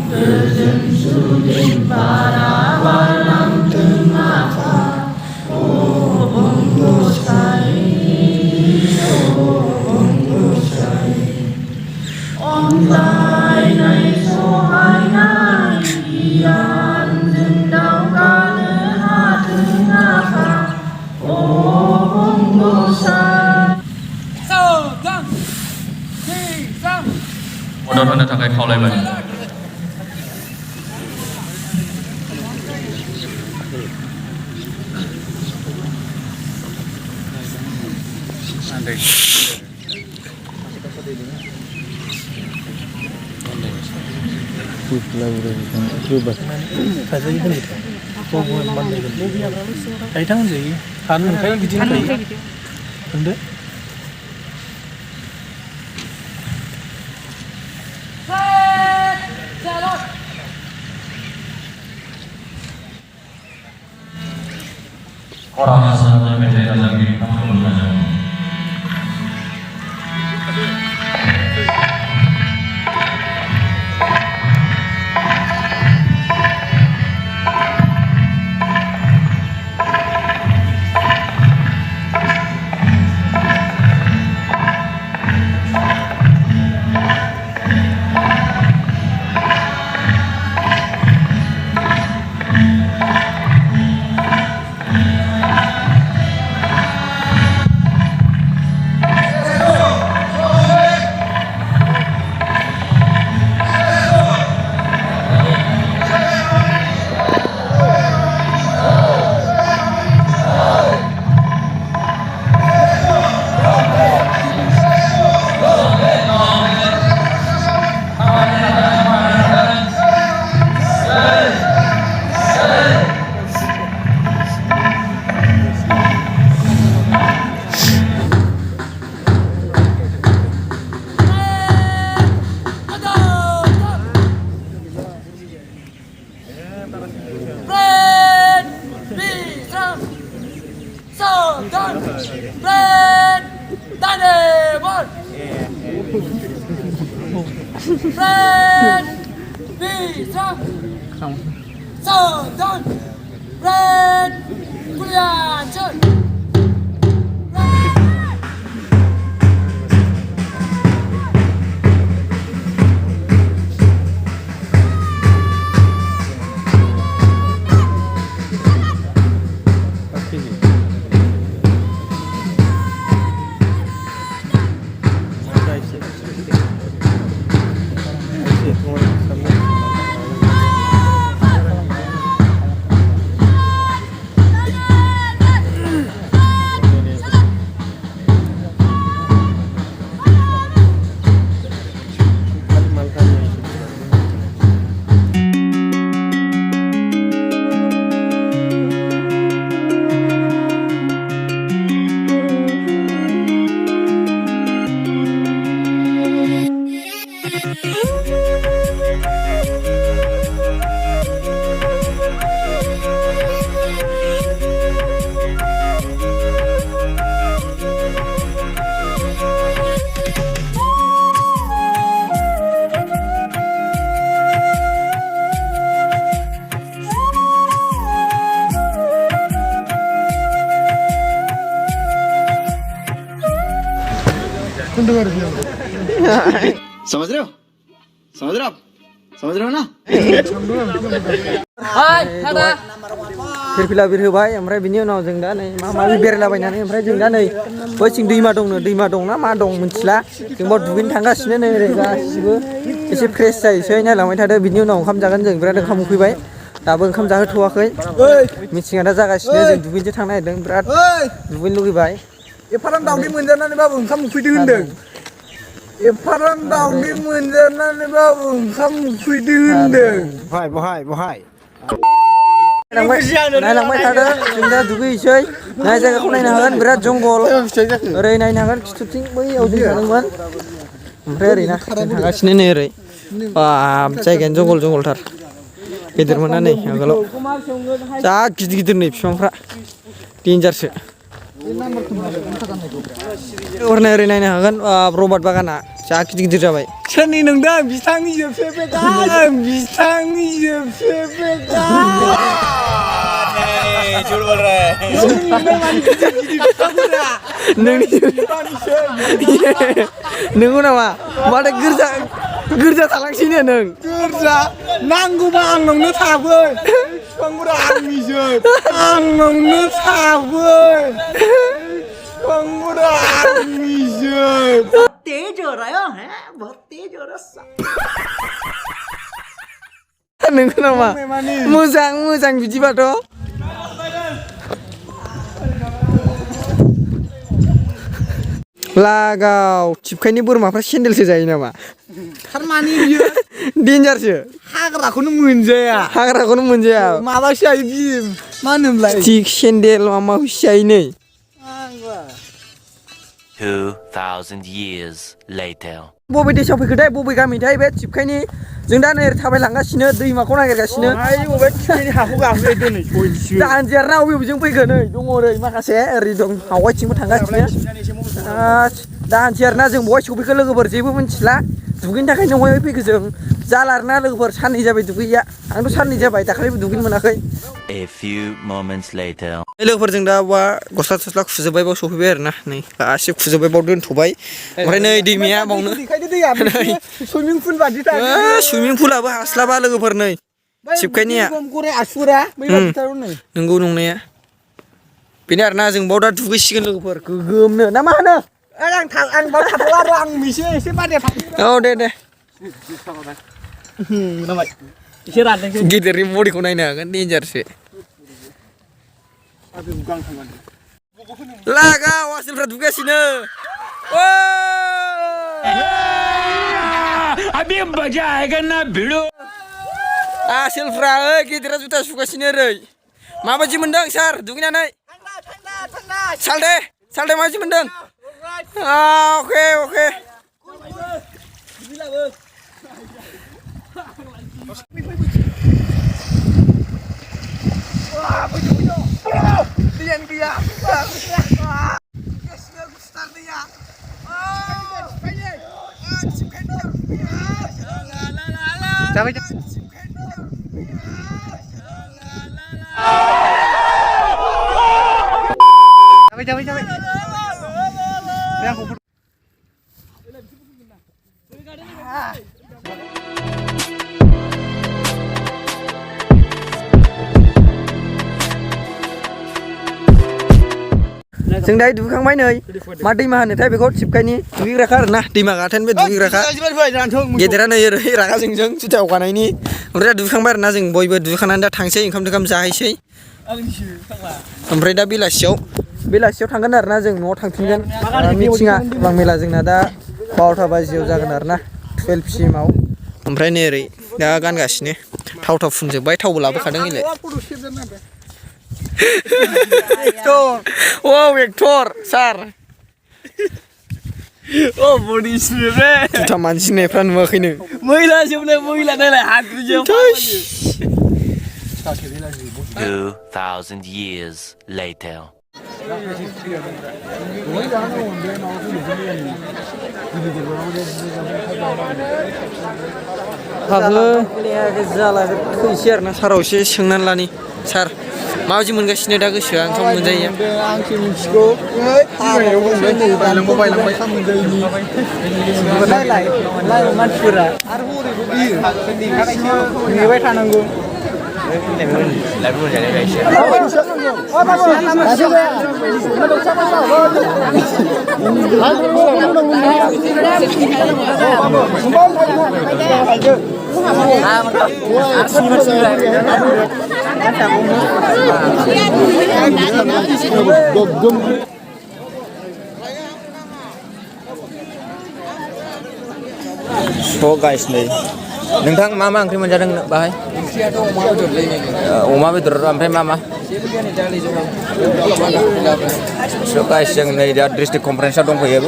Gojoं suding para balam tengah Tại này số hai na yên dừng đau ca lê ha thứ na pha ô bông bồ sa sơ răng thi răng Modal mana थाखाय खावलायबाय Orang asal dari media lagi mengajar. समझ रहे हो समझ रहे हो आप समझ रहे हो ना फिरफिला बिर होबाय ओमफ्राय बिनि उनाव जों दा नै मा माबि बेरायलाबायनानै ओमफ्राय जों दा नै बैथिं दैमा दं ना मा दं मिथिला जों बाव दुगैनो थांगासिनो नै ओरै गासिबो एसे फ्रेस जायोसै नायलांबाय थादो बिनि उनाव ओंखाम जागोन जों बिराद ओंखाम उखैबाय दाबो ओंखाम जाहोथ'वाखै मिथिङा दा जागासिनो जों दुगैनोसो थांनो नागिरदों बिराद दुगैनो लुगैबाय एफारां दावदै मोनजानानैबाबो ओंखाम उखैदों होनदों एफारां दावदै मोनजानानैबाबो ओंखाम उखैदों होनदों बहाय नायलांबाय थादो जों दा दुगैसै नाय जायगाखौ नायनो हागोन बिराद जंगल ओरै नायनो हागोन खिथुथिं बैयाव जों थांदोंमोन ओमफ्राय ओरैना थांगासिनो नै ओरै बाब जायगायानो जंगलथार गेदेरमोना नै आगोलाव जा गिदिर नै बिफांफ्रा डेन्जारसो ओरै नायनो हागोन रबार बागाना जा गिदिर जाबाय सोरनि नोंदों बिथांनि जोबसे बेगां बिथांनि जोबसे नोंगौ नामा माथो गोरजा थालांसैनो नों गोरजा नांगौबा आंनावनो थाफै बिफांफोरा आंनावनो थाफै बिफांफोरा तेज हो रहा है बहुत तेज हो रहा नोंगौ नामा मोजां बिदिबाथ' लागाव टिपकाइनि बोरमाफ्रा सेन्देलसो जायो नामा थारमाने बियो डेन्जारसो हाग्राखौनो मोनजाया माबासो जायो बि मा होनोमोनलाय स्टिक सेन्देल माबाखौसो जायो नै 2,000 years later. बबे देशआव फैखोथाय बबे गामिथाय बे टिपकाइनि जों दा नै थाबायलांगासिनो दैमाखौ नागिरगासिनो बबे टिपकाइनि हाखौ गाखोबाय दिनै जानजियारना बबेजों फैखो नै दङ ओरै माखासे ओरै दं आवगायथिंबो थांगासिनो जानजियारना जों बहाय सफैखो लोगोफोर जेबो मिथिला दुगैनो थाखायनो बहाय फैखो जों जाला आरोना लोगोफोर साननै जाबाय दुगैया आंथ' साननै जाबाय दाखालिबो दुगैनो मोनाखै A few moments later. लोगोफोरजों दा बा गस्ला थस्ला खुजोब्बाय बाव सफैबाय आरोना नै गासिबो खुजोब्बाय बाव दोनथ'बाय ओमफ्राय नै दैमाया बावनो सुइमिं पुल बादि सुइमिं पुलाबो हास्लाबा लोगोफोर नै टिपकाइनिया नंगौ नंनाया बेनो आरोना जों बाव दा दुगैसिगोन लोगोफोर गोगोमनो ना मा होनो आं बाव थाथ'ला आरो आं एसे बादिया औ दे एसे रानदोंसो गिदिरनि बडिखौ नायनो हागोन डेन्जारसो लागाव आसोलफ्रा दुगासिनो अभी मजा आएगा ना भिड़ो आसोलफ्रा गिदिरा जुथा सुगासिनो ओरै माबायदि मोनदों सार दुगैनानै सालदे माबायदि मोनदों अके जों दायो दुगैखांबाय नै मा दैमा होनोथाय बेखौ टिपकाइनि दुगैग्राखा आरोना दैमा गाथोन बे दुगैग्राखा गेदेरा नै ओरै रागा जोंजों जुथा गानायनि ओमफ्राय दा दुगैखांबाय आरोना जों बयबो दुगैखांनानै दा थांसै ओंखाम जाहैसै ओमफ्राय दा बेलासियाव थांगोन आरोना जों न'आव थांफिनगोन मिटिङा गोबां मेला जोंना दा 12टा बाजियाव जागोन आरोना 12 PM आव ओमफ्राय नै ओरै दा गानगासिनो थाव फुनजोब्बाय थावबो लाबोखादों इलाय एक्टर सार बडि स्प्रे जुथा मानजिनायफ्रा नुवाखैनो मैला नायलाय हाद्रिजों 2,000 years later. जाला फैसै आरोना साराव एसे सोंनानै लानि सार माबायदि मोनगासिनो दा गोसोआ ओंखाम मोनजायो आंसो मिथिगौ नायलाय मानसिफोरा आरो हरैबो बियो नेबाय थानांगौ गाइस नै नोंथां मा ओंख्रि मोनजादों बाहाय अमा बेदर ओमफ्राय मा गाइस जों नै दा डिस्ट्रिक्ट कनफारेन्सआव दंफैयो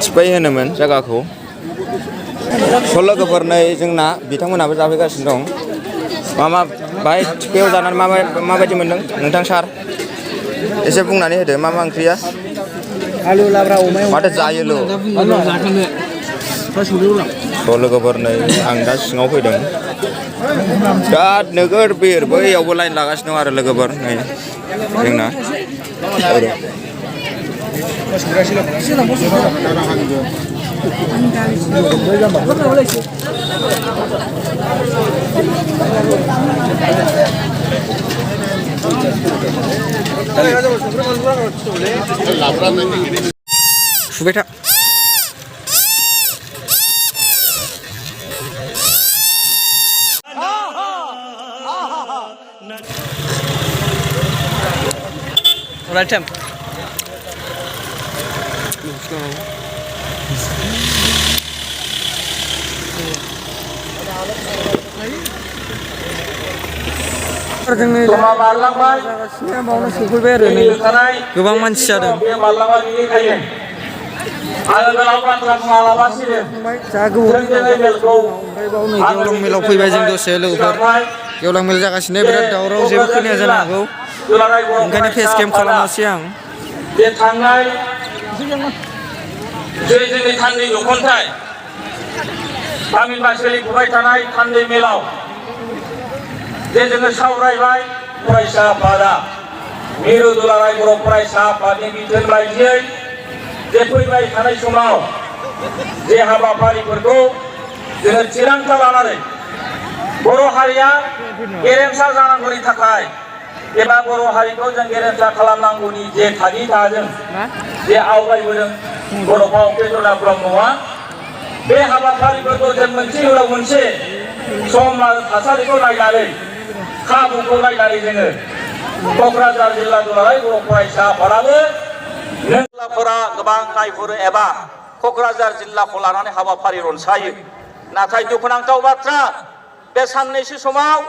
टिपकाइ होनोमोन जायगाखौ लोगोफोर नै जोंना बिथांमोनाबो जाफैगासिनो दं बाहाय टिपकाइआव जानानै माबायदि मोनदों नोंथां सार एसे बुंनानै होदो मा ओंख्रिया आलु लाब्रा अमायाव माथो जायोल' थ' लोगोफोर नै आं दा सिङाव फैदों बिराद नोगोर बिर बैयावबो लाइन लागासिनो दं आरो लोगोफोर नै जोंना ओरै सुबाय था Right time. जोंनि जागासिनो बावनो सफैबाय आरो नै गोबां मानसि जादों जा गोबाव ओमफ्राय बाव नै गेवलां मेलाव फैबाय जों दसे लोगोफोर गेवलां मेल जागासिनो बिराद दावराव जेबो खोनाया जानो हागौ ओंखायनो फेस केम खालामासै आं बे थांनाय जे जोंनि थान्दै जखनथाय थामहिनबा सोलिफुबाय थानाय थान्दै मेलाव जे जोङो सावरायबाय फरायसा आफादा मिरु दुलाराय बर' फरायसा आफादनि बिथोन बायदियै जे फैबाय थानाय समाव जे हाबाफारिफोरखौ जोङो थिरांथा लानानै बर' हारिया गेरेमसा जानांगौनि थाखाय एबा बर' हारिखौ जों गेरेमसा खालामनांगौनि जे थागिदाजों जे आवगायबोदों बड'फा उपेन्द्र ब्रह्मआ बे हाबाफारिफोरखौ जों मोनसे उनाव मोनसे सम थासारिखौ नायनानै खाबुखौ नायनानै जोङो क'क्राझार जिल्ला दुलाराय बर' फरायसा आफादाबो जिल्लाफोरा गोबां नायहरो एबा क'क्राझार जिल्लाखौ लानानै हाबाफारि रनसायो नाथाय दुखुनांथाव बाथ्रा बे साननैसो समाव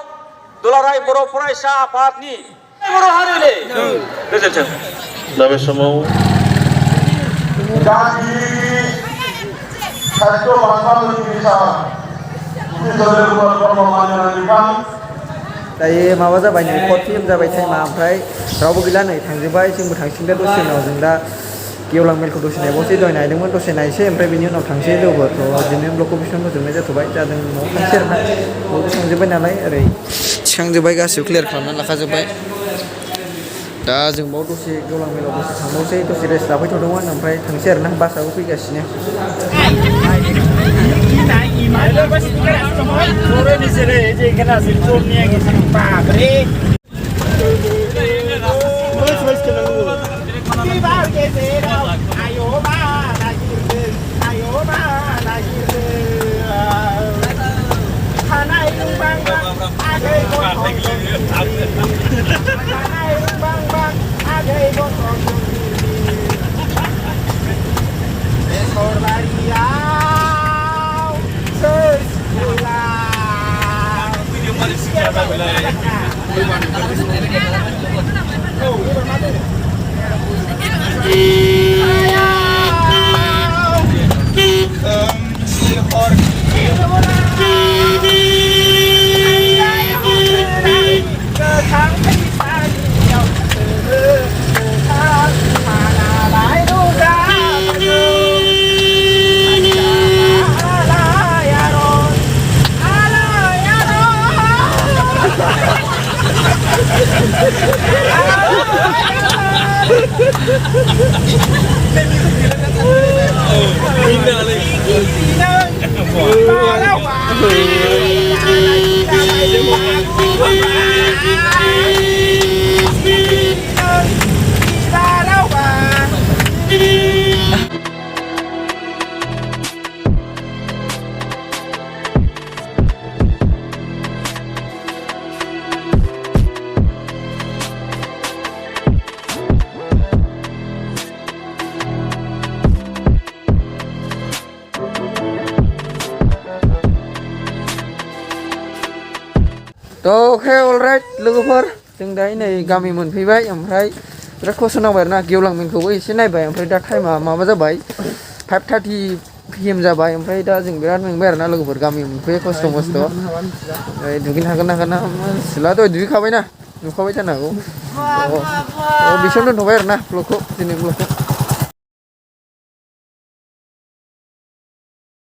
दुलाराय बर' फरायसा आफादनि बर' हारिनि गोजोन्थों दा बे समाव दायो माबा जाबाय नै 4 PM जाबाय टाइमा ओमफ्राय रावबो गैला नै थांजोब्बाय जोंबो थांसिगोन दा दसे उनाव जों दा गेवलां मेलखौ दसे नायबावसै दहाय नायदोंमोन दसे नायसै ओमफ्राय बेनि उनाव थांसै लोगोफोर थ' दिनै ब्लगखौ बेसेबां फोजोबनाय जाथ'बाय जादों न'आव थांसै आरोना न'आवबो थांजोब्बाय नालाय ओरै थिखांजोब्बाय गासिबो क्लियार खालामनानै लाखाजोब्बाय दा जों बाव दसे गेवलां मेलाव दसे थांबावसै दसे रेस्ट लाफैथ'दोंमोन ओमफ्राय थांसै आरोना बासआबो फैगासिनो ओके अलराइट लोगोफोर जों दा नै गामि मोनफैबाय ओमफ्राय बिराद खस्थ' नांबाय आरोना गेवलां मेलखौबो एसे नायबाय ओमफ्राय दा टाइमा माबा जाबाय 5:30 PM जाबाय ओमफ्राय दा जों बिराद मेंबाय आरोना लोगोफोर गामि मोनफैयो खस्थ' मस्थ' ओमफ्राय दुगैनो हागोन ना हागोन ना सिला दहाय दुगैखाबायना नुखाबाय जानो हागौ बेसेयावनो दोनथ'बाय आरोना ब्लगखौ दिनै ब्लगखौ